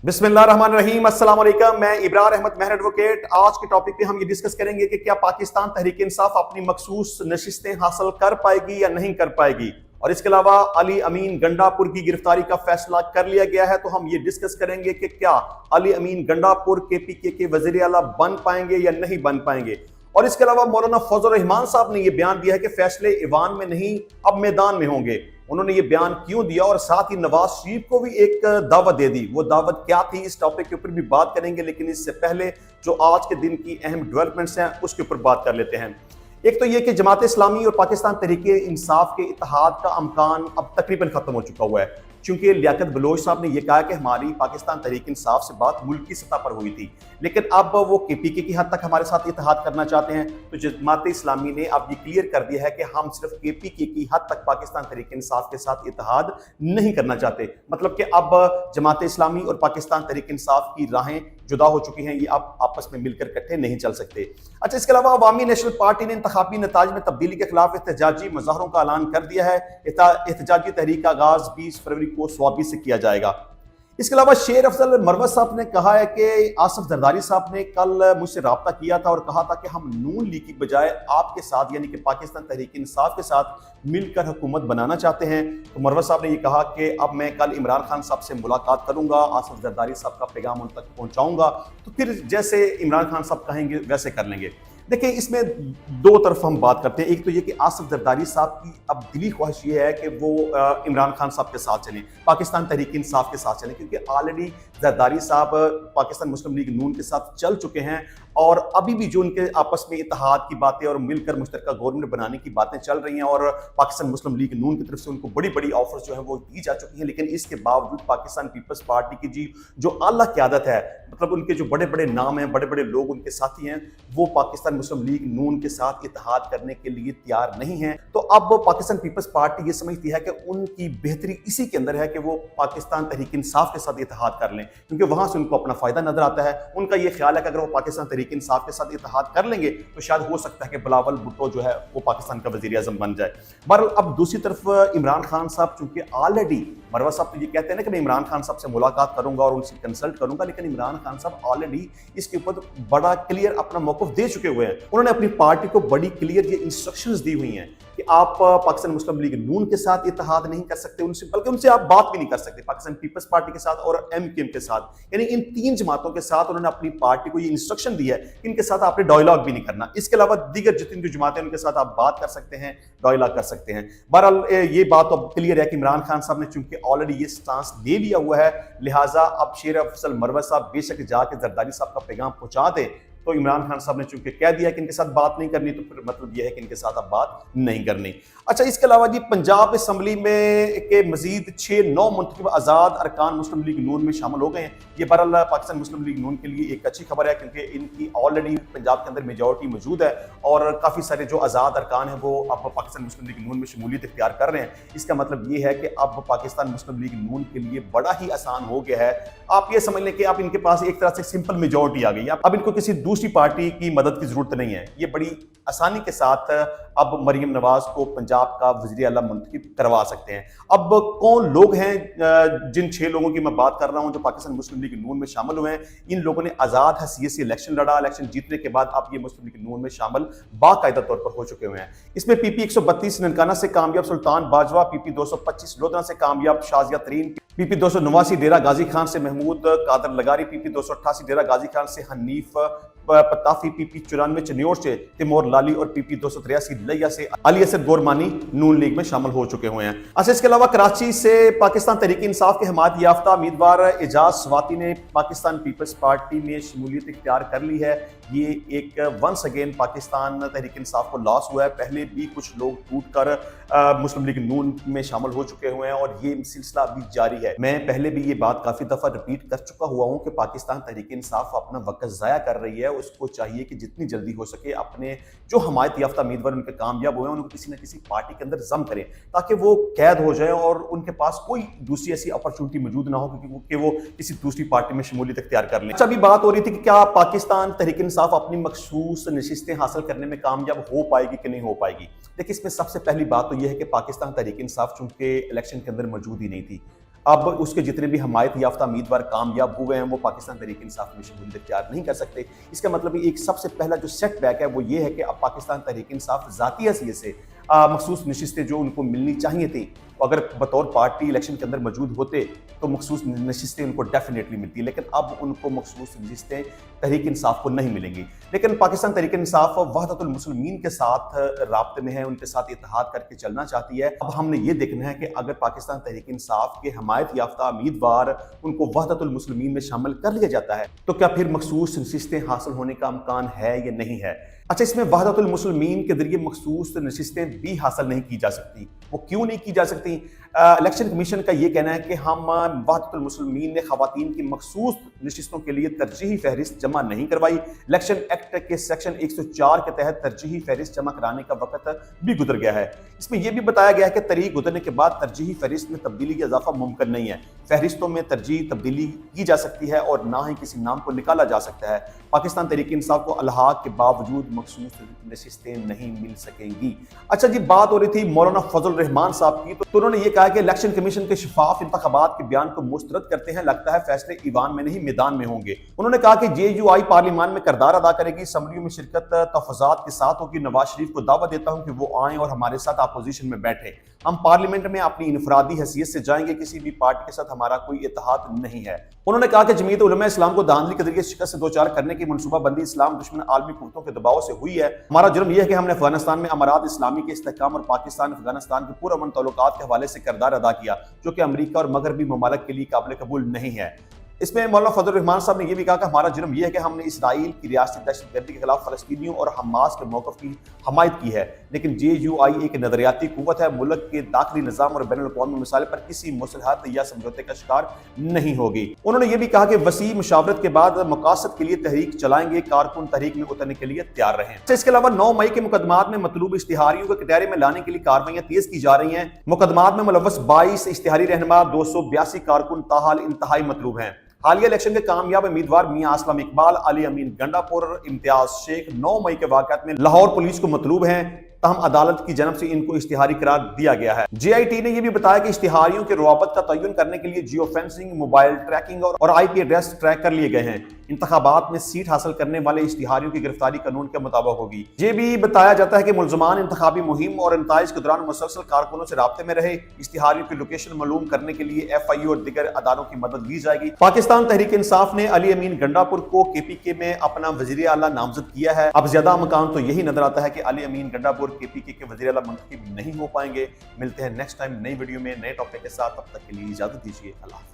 बिस्मिल्लाहिर्रहमानिर्रहीम, अस्सलाम वालेकुम। मैं इब्रार अहमद महर एडवोकेट। आज के टॉपिक पे हम ये डिस्कस करेंगे कि क्या पाकिस्तान तहरीक इंसाफ अपनी मखसूस नशिस्तें हासिल कर पाएगी या नहीं कर पाएगी। और इसके अलावा अली अमीन गंडापुर की गिरफ्तारी का फैसला कर लिया गया है, तो हम ये डिस्कस करेंगे कि क्या अली अमीन गंडापुर केपीके के वजीर आला बन पाएंगे या नहीं बन पाएंगे। और इसके अलावा मौलाना फजल रहमान साहब ने यह बयान दिया है कि फैसले ईवान में नहीं अब मैदान में होंगे। उन्होंने ये बयान क्यों दिया और साथ ही नवाज शरीफ को भी एक दावत दे दी। वो दावत क्या थी, इस टॉपिक के ऊपर भी बात करेंगे, लेकिन इससे पहले जो आज के दिन की अहम डेवलपमेंट्स हैं उसके ऊपर बात कर लेते हैं। एक तो ये कि जमात इस्लामी और पाकिस्तान तहरीक इंसाफ के इत्तेहाद का अमकान अब तकरीबन खत्म हो चुका हुआ है, क्योंकि लियाकत बलोच साहब ने यह कहा कि हमारी पाकिस्तान तहरीक इंसाफ से बात मुल्क की सतह पर हुई थी, लेकिन अब वो केपीके की हद तक हमारे साथ इत्तेहाद करना चाहते हैं। तो जमात इस्लामी ने अब ये क्लियर कर दिया है कि हम सिर्फ केपीके की हद तक पाकिस्तान तहरीक इंसाफ के साथ इत्तेहाद नहीं करना चाहते। मतलब कि अब जमात इस्लामी और पाकिस्तान तहरीक इंसाफ की राहें जुदा हो चुकी हैं, ये अब आपस में मिलकर इकट्ठे नहीं चल सकते। अच्छा, इसके अलावा अवामी नेशनल पार्टी ने इंतखाबी नताज में तब्दीली के खिलाफ एहतजाजी मुजाहरों का ऐलान कर दिया है। एहतजाजी तहरीक का आगाज 20 फरवरी को स्वाबी से किया जाएगा। इसके अलावा शेर अफजल मरवत साहब ने कहा है कि आसिफ जरदारी साहब ने कल मुझसे रब्ता किया था और कहा था कि हम नून लीग की बजाय आपके साथ यानी कि पाकिस्तान तहरीक इंसाफ के साथ मिलकर हुकूमत बनाना चाहते हैं। तो मरवत साहब ने यह कहा कि अब मैं कल इमरान खान साहब से मुलाकात करूंगा, आसिफ जरदारी साहब का पैगाम उन तक पहुंचाऊंगा, तो फिर जैसे इमरान खान साहब कहेंगे वैसे कर लेंगे। देखिए, इसमें दो तरफ हम बात करते हैं। एक तो ये कि आसिफ जरदारी साहब की अब दिली ख्वाहिश ये है कि वो इमरान खान साहब के साथ चलें, पाकिस्तान तहरीक इंसाफ के साथ चलें, क्योंकि ऑलरेडी जरदारी साहब पाकिस्तान मुस्लिम लीग नून के साथ चल चुके हैं और अभी भी जो उनके आपस में इत्तेहाद की बातें और मिलकर मुश्तरका गवर्नमेंट बनाने की बातें चल रही हैं और पाकिस्तान मुस्लिम लीग नून की तरफ से उनको बड़ी बड़ी ऑफर्स जो है वो दी जा चुकी हैं। लेकिन इसके बावजूद पाकिस्तान पीपल्स पार्टी की जो आला क़यादत है, मतलब उनके जो बड़े बड़े नाम हैं, बड़े बड़े लोग उनके साथी हैं, वो पाकिस्तान मुस्लिम लीग नून के साथ इत्तेहाद करने के लिए तैयार नहीं है। तो अब पाकिस्तान पीपल्स पार्टी ये समझती है कि उनकी बेहतरी इसी के अंदर है कि वो पाकिस्तान तहरीक इंसाफ के साथ इत्तेहाद कर लें, क्योंकि वहां से उनको अपना फायदा नजर आता है। उनका ये ख्याल है कि अगर वो पाकिस्तान तहरीक इंसाफ के साथ इत्तेहाद कर लेंगे तो शायद हो सकता है कि बिलावल भुट्टो जो है वो पाकिस्तान का वजीर आज़म बन जाए। बहरहाल अब दूसरी तरफ इमरान खान साहब, चूंकि ऑलरेडी मरवा साहब तो ये कहते हैं ना कि मैं इमरान खान साहब से मुलाकात करूंगा और उनसे कंसल्ट करूंगा, लेकिन इमरान खान साहब ऑलरेडी इसके ऊपर बड़ा क्लियर अपना मौक़िफ़ दे चुके हुए हैं। उन्होंने अपनी पार्टी को बड़ी क्लियर ये इंस्ट्रक्शंस दी हुई हैं कि आप पाकिस्तान मुस्लिम लीग नून के साथ इत्तेहाद नहीं कर सकते, उनसे बल्कि उनसे आप बात भी नहीं कर सकते, पाकिस्तान पीपल्स पार्टी के साथ और एमकेएम के साथ, यानी इन तीन जमातों के साथ उन्होंने अपनी पार्टी को ये इंस्ट्रक्शन दी है कि इनके साथ आपने डायलॉग भी नहीं करना। इसके अलावा दीगर जितनी जो जमातें उनके साथ आप बात कर सकते हैं, डायलॉग कर सकते हैं। बहरहाल ये बात तो अब क्लियर है कि इमरान खान साहब ने चूंकि ऑलरेडी ये स्टांस ले लिया हुआ है, लिहाजा अब शेर अफजल मरवत साहब बेशक जाके जरदारी साहब का पैगाम पहुंचा दे। तो इमरान खान साहब ने चूंकि कह दिया कि इनके साथ बात नहीं करनी, तो फिर मतलब यह है कि इनके साथ अब बात नहीं करनी। अच्छा, इसके अलावा जी पंजाब असम्बली में के मजीद 6-9 मुंतखब आज़ाद अरकान मुस्लिम लीग नून में शामिल हो गए हैं। ये बहरहाल पाकिस्तान मुस्लिम लीग नून के लिए एक अच्छी खबर है, क्योंकि इनकी ऑलरेडी पंजाब के अंदर मेजॉरिटी मौजूद है और काफ़ी सारे जो आज़ाद अरकान हैं वो अब पाकिस्तान मुस्लिम लीग नून में शमूलियत इख्तियार कर रहे हैं। इसका मतलब ये है कि अब पाकिस्तान मुस्लिम लीग नून के लिए बड़ा ही आसान हो गया है। आप ये समझ लें कि अब इनके पास एक तरह से सिंपल मेजॉरिटी आ गई है, अब इनको किसी दूसरी पार्टी की मदद की जरूरत नहीं है। ये बड़ी आसानी के साथ अब मरियम नवाज को पंजाब का वज़ीर आला मुंतखब करवा सकते हैं। अब कौन लोग हैं, जिन 6 लोगों की मैं बात कर रहा हूं जो पाकिस्तान मुस्लिम लीग नून में शामिल हुए हैं, इन लोगों ने आज़ाद हैसियत से इलेक्शन लड़ा। इलेक्शन जीतने के बाद अब ये मुस्लिम लीग नून में शामिल बाकायदा तौर पर हो चुके हुए हैं। इसमें पीपी 132 ननकाना से कामयाब सुल्तान बाजवा, पीपी 225 लोधना से कामयाब शाजिया तरीन, पीपी 289 डेरा गाजी खान से महमूद कादर लगारी, पीपी 288 डेरा गाजी खान से हनीफ पताफी, पीपी 94 चन्योर से तिमोर लाली और पीपी 283 लिया से अली असद गोरमानी नून लीग में शामिल हो चुके हुए हैं। अच्छा, इसके अलावा कराची से पाकिस्तान तहरीक इंसाफ के हमायत याफ्ता उम्मीदवार एजाज स्वाति ने पाकिस्तान पीपल्स पार्टी में शमूलियत इख्तियार कर ली है। ये एक वंस अगेन पाकिस्तान तहरीक इंसाफ को लॉस हुआ है। पहले भी कुछ लोग टूट कर मुस्लिम लीग नून में शामिल हो चुके हुए हैं और ये सिलसिला अभी जारी है। मैं पहले भी ये बात काफ़ी दफ़ा रिपीट कर चुका हुआ हूँ कि पाकिस्तान तहरीक इंसाफ अपना वक्त ज़ाया कर रही है। उसको चाहिए कि जितनी जल्दी हो सके अपने जो हमायत याफ्ता उम्मीदवार उनके कामयाब हुए हैं उनको किसी न किसी पार्टी के अंदर जम करें, ताकि वो कैद हो जाए और उनके पास कोई दूसरी ऐसी अपॉर्चुनिटी मौजूद ना हो कि वो किसी दूसरी पार्टी में शमूलियत इख्तियार कर लें। अच्छा, अभी बात हो रही थी कि क्या पाकिस्तान तहरीक इंसाफ अपनी मखसूस नशिस्तें हासिल करने में कामयाब हो पाएगी कि नहीं हो पाएगी। देखिए, इसमें सबसे पहली बात तो यह है कि पाकिस्तान तहरीक इंसाफ चूंकि इलेक्शन के अंदर मौजूद ही नहीं थी, اب اس کے جتنے بھی حمایت یافتہ امیدوار کامیاب ہوئے ہیں وہ پاکستان تحریک انصاف میں شمولیت اختیار نہیں کر سکتے۔ اس کا مطلب ایک سب سے پہلا جو سیٹ بیک ہے وہ یہ ہے کہ اب پاکستان تحریک انصاف ذاتی حیثیت سے مخصوص نشستیں جو ان کو ملنی چاہیے تھیں، اگر بطور پارٹی الیکشن کے اندر موجود ہوتے تو مخصوص نشستیں ان کو ڈیفینیٹلی ملتی، لیکن اب ان کو مخصوص نشستیں تحریک انصاف کو نہیں ملیں گی۔ لیکن پاکستان تحریک انصاف وحدت المسلمین کے ساتھ رابطے میں ہے، ان کے ساتھ اتحاد کر کے چلنا چاہتی ہے۔ اب ہم نے یہ دیکھنا ہے کہ اگر پاکستان تحریک انصاف کے حمایت یافتہ امیدوار ان کو وحدت المسلمین میں شامل کر لیا جاتا ہے تو کیا پھر مخصوص نشستیں حاصل ہونے کا امکان ہے یا نہیں ہے؟ اچھا، اس میں وحدت المسلمین کے ذریعے مخصوص نشستیں بھی حاصل نہیں کی جا سکتی۔ وہ کیوں نہیں کی جا سکتی؟ الیکشن کمیشن کا یہ کہنا ہے کہ ہم وحدت المسلمین نے خواتین کی مخصوص نشستوں کے لیے ترجیحی فہرست جمع نہیں کروائی۔ الیکشن ایکٹ کے سیکشن 104 کے تحت ترجیحی فہرست جمع کرانے کا وقت بھی گزر گیا ہے۔ اس میں یہ بھی بتایا گیا ہے کہ تاریخ گزرنے کے بعد ترجیحی فہرست میں تبدیلی یا اضافہ ممکن نہیں ہے۔ فہرستوں میں ترجیح تبدیلی کی جا سکتی ہے اور نہ ہی کسی نام کو نکالا جا سکتا ہے۔ پاکستان تحریک انصاف کو الحاق کے باوجود مخصوص نشستیں نہیں مل سکیں گی۔ اچھا جی، بات ہو رہی تھی مولانا فضل الرحمان صاحب کی، تو انہوں نے یہ کہا کہ الیکشن کمیشن کے شفاف انتخابات کے بیان کو مسترد کرتے ہیں، لگتا ہے فیصلے ایوان میں نہیں میدان میں ہوں گے۔ انہوں نے کہا کہ جے یو آئی پارلیمان میں کردار ادا کرے گی، اسمبلیوں میں شرکت تحفظات کے ساتھ ہوگی۔ نواز شریف کو دعوت دیتا ہوں کہ وہ آئیں اور ہمارے ساتھ اپوزیشن میں بیٹھیں۔ ہم پارلیمنٹ میں اپنی انفرادی حیثیت سے جائیں گے، کسی بھی پارٹی کے ساتھ ہمارا کوئی اتحاد نہیں ہے۔ انہوں نے کہا کہ جمعیت علماء اسلام کو دھاندلی کے ذریعے شکست سے دوچار کرنے کی منصوبہ بندی اسلام دشمن عالمی قوتوں کے دباؤ سے ہوئی ہے۔ ہمارا جرم یہ ہے کہ ہم نے افغانستان میں امارات اسلامی کے استحکام اور پاکستان افغانستان کے پرامن تعلقات کے حوالے سے کردار ادا کیا، جو کہ امریکہ اور مغربی ممالک کے لیے قابل قبول نہیں ہے۔ اس میں مولانا فضل الرحمان صاحب نے یہ بھی کہا کہ ہمارا جرم یہ ہے کہ ہم نے اسرائیل کی ریاستی دہشت گردی کے خلاف فلسطینیوں اور حماس کے موقف کی حمایت کی ہے، لیکن جے یو آئی ایک نظریاتی قوت ہے، ملک کے داخلی نظام اور بین الاقوامی مسائل پر کسی مصالحت یا سمجھوتے کا شکار نہیں ہوگی۔ انہوں نے یہ بھی کہا کہ وسیع مشاورت کے بعد مقاصد کے لیے تحریک چلائیں گے، کارکن تحریک میں اترنے کے لیے تیار رہیں۔ اس کے علاوہ 9 مئی کے مقدمات میں مطلوب اشتہاریوں کو کٹہرے میں لانے کے لیے کاروائیاں تیز کی جا رہی ہیں۔ مقدمات میں ملوث 22 اشتہاری رہنما 282 کارکن تاحال انتہائی مطلوب ہیں۔ حالیہ الیکشن کے کامیاب امیدوار میاں اسلم اقبال، علی امین گنڈا پور، امتیاز شیخ 9 مئی کے واقعات میں لاہور پولیس کو مطلوب ہیں، تاہم عدالت کی جانب سے ان کو اشتہاری قرار دیا گیا ہے۔ جے آئی ٹی نے یہ بھی بتایا کہ اشتہاریوں کے روابط کا تعین کرنے کے لیے جیو فینسنگ، موبائل ٹریکنگ اور آئی پی ایڈریس ٹریک کر لیے گئے ہیں۔ انتخابات میں سیٹ حاصل کرنے والے اشتہاریوں کی گرفتاری قانون کے مطابق ہوگی۔ یہ بھی بتایا جاتا ہے کہ ملزمان انتخابی مہم اور نتائج کے دوران مسلسل کارکنوں سے رابطے میں رہے۔ اشتہاریوں کی لوکیشن معلوم کرنے کے لیے ایف آئی او اور دیگر اداروں کی مدد لی جائے گی۔ پاکستان تحریک انصاف نے علی امین گنڈا پور کو کے پی کے میں اپنا وزیر اعلیٰ نامزد کیا ہے۔ اب زیادہ مقام تو یہی نظر آتا ہے کہ علی امین گنڈا پور کے پی کے وزیر اعلیٰ منتخب نہیں ہو پائیں گے۔ ملتے ہیں نیکسٹ ٹائم نئی ویڈیو میں نئے ٹاپک کے ساتھ، تب تک کے لیے اجازت دیجیے، اللہ حافظ۔